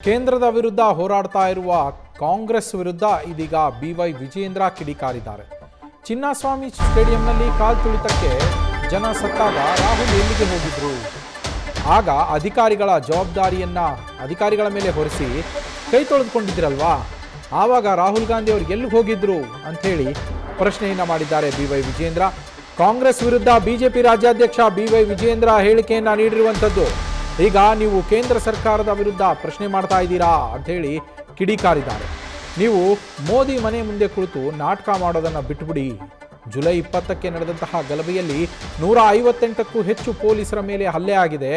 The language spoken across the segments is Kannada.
ಕೇಂದ್ರದ ವಿರುದ್ಧ ಹೋರಾಡ್ತಾ ಇರುವ ಕಾಂಗ್ರೆಸ್ ವಿರುದ್ಧ ಇದೀಗ ಬಿವೈ ವಿಜಯೇಂದ್ರ ಕಿಡಿಕಾರಿದ್ದಾರೆ. ಚಿನ್ನಸ್ವಾಮಿ ಸ್ಟೇಡಿಯಂನಲ್ಲಿ ಕಾಲ್ ತುಳಿತಕ್ಕೆ ಜನ ಸತ್ತಾಗ ರಾಹುಲ್ ಎಲ್ಲಿಗೆ ಹೋಗಿದ್ರು? ಆಗ ಅಧಿಕಾರಿಗಳ ಜವಾಬ್ದಾರಿಯನ್ನ ಅಧಿಕಾರಿಗಳ ಮೇಲೆ ಹೊರಿಸಿ ಕೈ ತೊಳೆದುಕೊಂಡಿದ್ರಲ್ವಾ, ಆವಾಗ ರಾಹುಲ್ ಗಾಂಧಿ ಅವರು ಎಲ್ಲಿಗೆ ಹೋಗಿದ್ರು ಅಂಥೇಳಿ ಪ್ರಶ್ನೆಯನ್ನ ಮಾಡಿದ್ದಾರೆ ಬಿವೈ ವಿಜಯೇಂದ್ರ. ಕಾಂಗ್ರೆಸ್ ವಿರುದ್ಧ ಬಿಜೆಪಿ ರಾಜ್ಯಾಧ್ಯಕ್ಷ ಬಿವೈ ವಿಜಯೇಂದ್ರ ಹೇಳಿಕೆಯನ್ನ ನೀಡಿರುವಂಥದ್ದು. ಈಗ ನೀವು ಕೇಂದ್ರ ಸರ್ಕಾರದ ವಿರುದ್ಧ ಪ್ರಶ್ನೆ ಮಾಡ್ತಾ ಇದ್ದೀರಾ ಅಂಥೇಳಿ ಕಿಡಿಕಾರಿದ್ದಾರೆ. ನೀವು ಮೋದಿ ಮನೆ ಮುಂದೆ ಕುಳಿತು ನಾಟಕ ಮಾಡೋದನ್ನು ಬಿಟ್ಟುಬಿಡಿ. ಜುಲೈ 20ಕ್ಕೆ ನಡೆದಂತಹ ಗಲಭೆಯಲ್ಲಿ 158ಕ್ಕೂ ಹೆಚ್ಚು ಪೊಲೀಸರ ಮೇಲೆ ಹಲ್ಲೆ ಆಗಿದೆ.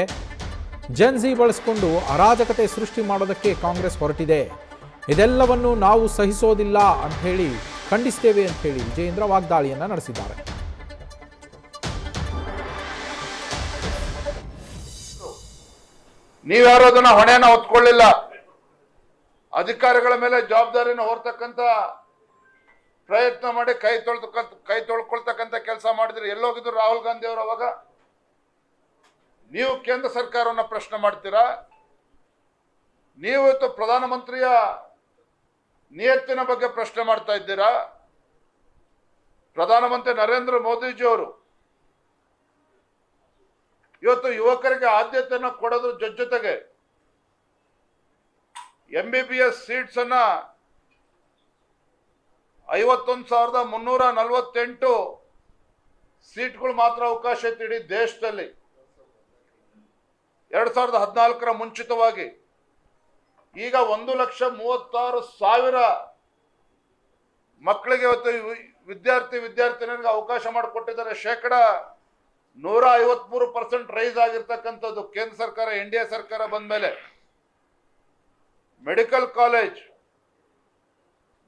ಜೆನ್ಜಿ ಬಳಸಿಕೊಂಡು ಅರಾಜಕತೆ ಸೃಷ್ಟಿ ಮಾಡೋದಕ್ಕೆ ಕಾಂಗ್ರೆಸ್ ಹೊರಟಿದೆ. ಇದೆಲ್ಲವನ್ನು ನಾವು ಸಹಿಸೋದಿಲ್ಲ ಅಂಥೇಳಿ ಖಂಡಿಸ್ತೇವೆ ಅಂಥೇಳಿ ವಿಜಯೇಂದ್ರ ವಾಗ್ದಾಳಿಯನ್ನು ನಡೆಸಿದ್ದಾರೆ. ನೀವ್ಯಾರು ಅದನ್ನ ಹೊಣೆಯನ್ನ ಹೊತ್ಕೊಳ್ಳಿಲ್ಲ. ಅಧಿಕಾರಿಗಳ ಮೇಲೆ ಜವಾಬ್ದಾರಿನ ಹೊರತಕ್ಕಂತ ಪ್ರಯತ್ನ ಮಾಡಿ ಕೈ ತೊಳ್ಕೊಳ್ತಕ್ಕಂತ ಕೆಲಸ ಮಾಡಿದ್ರಿ. ಎಲ್ಲೋಗಿದ್ರು ರಾಹುಲ್ ಗಾಂಧಿ ಅವರು? ಅವಾಗ ನೀವು ಕೇಂದ್ರ ಸರ್ಕಾರವನ್ನ ಪ್ರಶ್ನೆ ಮಾಡ್ತೀರಾ? ನೀವು ಇವತ್ತು ಪ್ರಧಾನಮಂತ್ರಿಯ ನಿಯತ್ತಿನ ಬಗ್ಗೆ ಪ್ರಶ್ನೆ ಮಾಡ್ತಾ ಇದ್ದೀರಾ? ಪ್ರಧಾನಮಂತ್ರಿ ನರೇಂದ್ರ ಮೋದಿಜಿ ಅವರು ಇವತ್ತು ಯುವಕರಿಗೆ ಆದ್ಯತೆಯನ್ನು ಕೊಡೋದ್ರ ಜೊತೆಗೆ MBBS ಸೀಟ್ಸ್ ಅನ್ನ 51,348 ಸೀಟ್ಗಳು ಮಾತ್ರ ಅವಕಾಶ ಇತ್ತು ಇಡೀ ದೇಶದಲ್ಲಿ. 2014ರ ಮುಂಚಿತವಾಗಿ ಈಗ 1,36,000 ಮಕ್ಕಳಿಗೆ ಇವತ್ತು ವಿದ್ಯಾರ್ಥಿನಿಯರಿಗೆ ಅವಕಾಶ ಮಾಡಿಕೊಟ್ಟಿದ್ದಾರೆ. 153% ರೈಸ್ ಆಗಿರ್ತಕ್ಕಂಥದ್ದು ಕೇಂದ್ರ ಸರ್ಕಾರ, NDA ಸರ್ಕಾರ ಬಂದ ಮೇಲೆ. ಮೆಡಿಕಲ್ ಕಾಲೇಜ್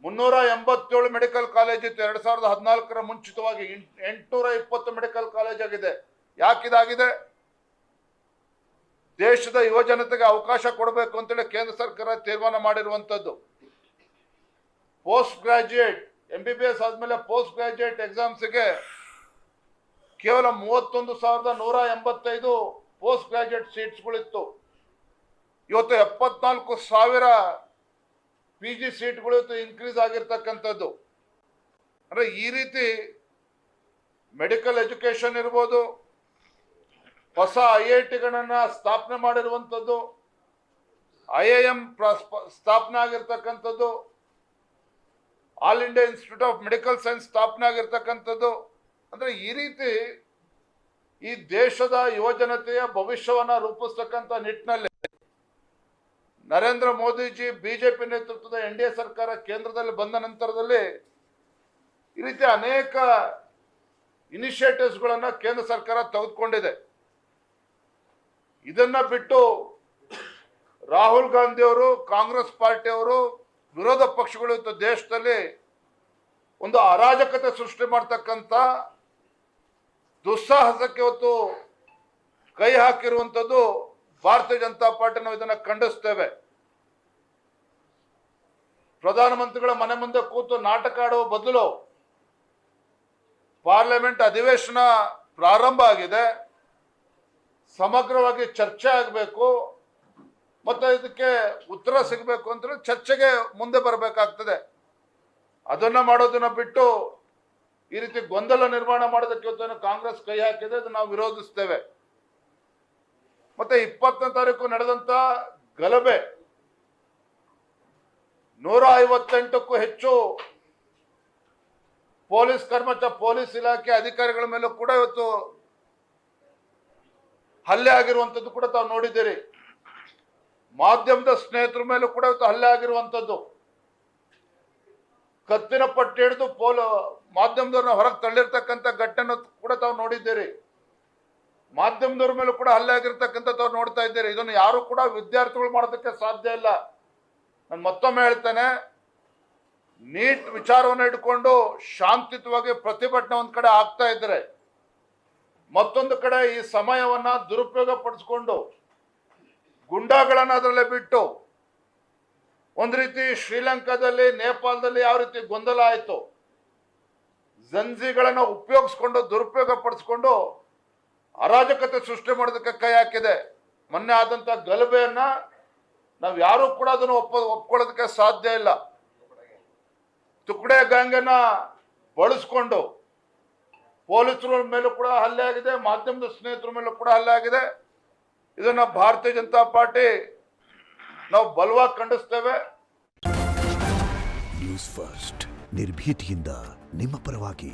387 ಮೆಡಿಕಲ್ ಕಾಲೇಜ್ ಇತ್ತು 2014ರ ಮುಂಚಿತವಾಗಿ. 820 ಮೆಡಿಕಲ್ ಕಾಲೇಜ್ ಆಗಿದೆ. ಯಾಕಿದಾಗಿದೆ? ದೇಶದ ಯುವ ಜನತೆಗೆ ಅವಕಾಶ ಕೊಡಬೇಕು ಅಂತೇಳಿ ಕೇಂದ್ರ ಸರ್ಕಾರ ತೀರ್ಮಾನ ಮಾಡಿರುವಂಥದ್ದು. ಪೋಸ್ಟ್ ಗ್ರಾಜ್ಯುಯೇಟ್ MBBS ಆದ್ಮೇಲೆ ಪೋಸ್ಟ್ ಗ್ರಾಜ್ಯುಯೇಟ್ ಎಕ್ಸಾಮ್ಸ್ಗೆ ಕೇವಲ 31,185 ಪೋಸ್ಟ್ ಗ್ರಾಜ್ಯುಯೇಟ್ ಸೀಟ್ಸ್ಗಳಿತ್ತು. ಇವತ್ತು 74,000 PG ಸೀಟ್ಗಳು ಇವತ್ತು ಇನ್ಕ್ರೀಸ್ ಆಗಿರ್ತಕ್ಕಂಥದ್ದು. ಅಂದ್ರೆ ಈ ರೀತಿ ಮೆಡಿಕಲ್ ಎಜುಕೇಶನ್ ಇರ್ಬೋದು, ಹೊಸ IITಗಳನ್ನ ಸ್ಥಾಪನೆ ಮಾಡಿರುವಂಥದ್ದು, IIM ಸ್ಥಾಪನೆ ಆಗಿರ್ತಕ್ಕಂಥದ್ದು, all India institute of medical science ಸ್ಥಾಪನೆ ಆಗಿರ್ತಕ್ಕಂಥದ್ದು. ಅಂದ್ರೆ ಈ ರೀತಿ ಈ ದೇಶದ ಯುವ ಜನತೆಯ ಭವಿಷ್ಯವನ್ನ ರೂಪಿಸ್ತಕ್ಕಂಥ ನಿಟ್ಟಿನಲ್ಲಿ ನರೇಂದ್ರ ಮೋದಿಜಿ ಬಿಜೆಪಿ ನೇತೃತ್ವದ NDA ಸರ್ಕಾರ ಕೇಂದ್ರದಲ್ಲಿ ಬಂದ ನಂತರದಲ್ಲಿ ಈ ರೀತಿ ಅನೇಕ ಇನಿಷಿಯೇಟಿವ್ಸ್ಗಳನ್ನ ಕೇಂದ್ರ ಸರ್ಕಾರ ತೆಗೆದುಕೊಂಡಿದೆ. ಇದನ್ನ ಬಿಟ್ಟು ರಾಹುಲ್ ಗಾಂಧಿ ಅವರು, ಕಾಂಗ್ರೆಸ್ ಪಾರ್ಟಿಯವರು, ವಿರೋಧ ಪಕ್ಷಗಳು ಇವತ್ತು ದೇಶದಲ್ಲಿ ಒಂದು ಅರಾಜಕತೆ ಸೃಷ್ಟಿ ಮಾಡ್ತಕ್ಕಂಥ ದುಸ್ಸಾಹಸಕ್ಕೆ ಇವತ್ತು ಕೈ ಹಾಕಿರುವಂಥದ್ದು ಭಾರತೀಯ ಜನತಾ ಪಾರ್ಟಿ. ನಾವು ಇದನ್ನು ಖಂಡಿಸ್ತೇವೆ. ಪ್ರಧಾನಮಂತ್ರಿಗಳ ಮನೆ ಮುಂದೆ ಕೂತು ನಾಟಕ ಆಡುವ ಬದಲು ಪಾರ್ಲಿಮೆಂಟ್ ಅಧಿವೇಶನ ಪ್ರಾರಂಭ ಆಗಿದೆ, ಸಮಗ್ರವಾಗಿ ಚರ್ಚೆ ಆಗಬೇಕು ಮತ್ತು ಇದಕ್ಕೆ ಉತ್ತರ ಸಿಗಬೇಕು ಅಂತ ಚರ್ಚೆಗೆ ಮುಂದೆ ಬರಬೇಕಾಗ್ತದೆ. ಅದನ್ನ ಮಾಡೋದನ್ನ ಬಿಟ್ಟು ಈ ರೀತಿ ಗೊಂದಲ ನಿರ್ಮಾಣ ಮಾಡೋದಕ್ಕೆ ಇವತ್ತು ಕಾಂಗ್ರೆಸ್ ಕೈ ಹಾಕಿದೆ. ಅದನ್ನು ನಾವು ವಿರೋಧಿಸ್ತೇವೆ. ಮತ್ತೆ 20ನೇ ತಾರೀಕು ನಡೆದಂತ ಗಲಭೆ 158ಕ್ಕೂ ಹೆಚ್ಚು ಪೊಲೀಸ್ ಇಲಾಖೆ ಅಧಿಕಾರಿಗಳ ಮೇಲೂ ಕೂಡ ಇವತ್ತು ಹಲ್ಲೆ ಆಗಿರುವಂಥದ್ದು ಕೂಡ ತಾವು ನೋಡಿದ್ದೀರಿ. ಮಾಧ್ಯಮದ ಸ್ನೇಹಿತರ ಮೇಲೂ ಕೂಡ ಇವತ್ತು ಹಲ್ಲೆ ಆಗಿರುವಂಥದ್ದು. ಕತ್ತಿನ ಪಟ್ಟಿ ಹಿಡಿದು ಮಾಧ್ಯಮದವ್ರನ್ನ ಹೊರಗೆ ತಳ್ಳಿರ್ತಕ್ಕಂಥ ಘಟನೆ ಕೂಡ ತಾವು ನೋಡಿದ್ದೀರಿ. ಮಾಧ್ಯಮದವ್ರ ಮೇಲೂ ಕೂಡ ಹಲ್ಲೆ ಆಗಿರ್ತಕ್ಕಂಥ ತಾವು ನೋಡ್ತಾ ಇದ್ದೀರಿ. ಇದನ್ನು ಯಾರು ಕೂಡ ವಿದ್ಯಾರ್ಥಿಗಳು ಮಾಡೋದಕ್ಕೆ ಸಾಧ್ಯ ಇಲ್ಲ. ನಾನು ಮತ್ತೊಮ್ಮೆ ಹೇಳ್ತೇನೆ, ನೀಟ್ ವಿಚಾರವನ್ನು ಇಟ್ಕೊಂಡು ಶಾಂತಿಯುತವಾಗಿ ಪ್ರತಿಭಟನೆ ಒಂದ್ ಕಡೆ ಆಗ್ತಾ ಇದ್ರೆ, ಮತ್ತೊಂದು ಕಡೆ ಈ ಸಮಯವನ್ನ ದುರುಪಯೋಗ ಪಡಿಸ್ಕೊಂಡು ಗುಂಡಾಗಳನ್ನ ಅದರಲ್ಲೇ ಬಿಟ್ಟು ಒಂದ್ ರೀತಿ ಶ್ರೀಲಂಕಾದಲ್ಲಿ, ನೇಪಾಳದಲ್ಲಿ ಯಾವ ರೀತಿ ಗೊಂದಲ ಆಯ್ತು, ಜಂಜಿಗಳನ್ನ ಉಪಯೋಗಿಸ್ಕೊಂಡು ದುರುಪಯೋಗ ಪಡಿಸ್ಕೊಂಡು ಅರಾಜಕತೆ ಸೃಷ್ಟಿ ಮಾಡೋದಕ್ಕೆ ಕೈ ಹಾಕಿದೆ. ಮೊನ್ನೆ ಆದಂತ ಗಲಭೆಯನ್ನ ನಾವು ಯಾರು ಕೂಡ ಅದನ್ನು ಒಪ್ಕೊಳ್ಳೋದಕ್ಕೆ ಸಾಧ್ಯ ಇಲ್ಲ. ತುಕಡೆ ಗ್ಯಾಂಗನ್ನ ಬಳಸ್ಕೊಂಡು ಪೊಲೀಸರ ಮೇಲೂ ಕೂಡ ಹಲ್ಲೆ ಆಗಿದೆ, ಮಾಧ್ಯಮದ ಸ್ನೇಹಿತರ ಮೇಲೂ ಕೂಡ ಹಲ್ಲೆ ಆಗಿದೆ. ಇದನ್ನ ಭಾರತೀಯ ಜನತಾ ಪಾರ್ಟಿ ನಾವು ಬಲವಾಗಿ ಖಂಡಿಸ್ತೇವೆ. ನ್ಯೂಸ್ ಫಸ್ಟ್ ನಿರ್ಭೀತಿಯಿಂದ ನಿಮ್ಮ ಪರವಾಗಿ.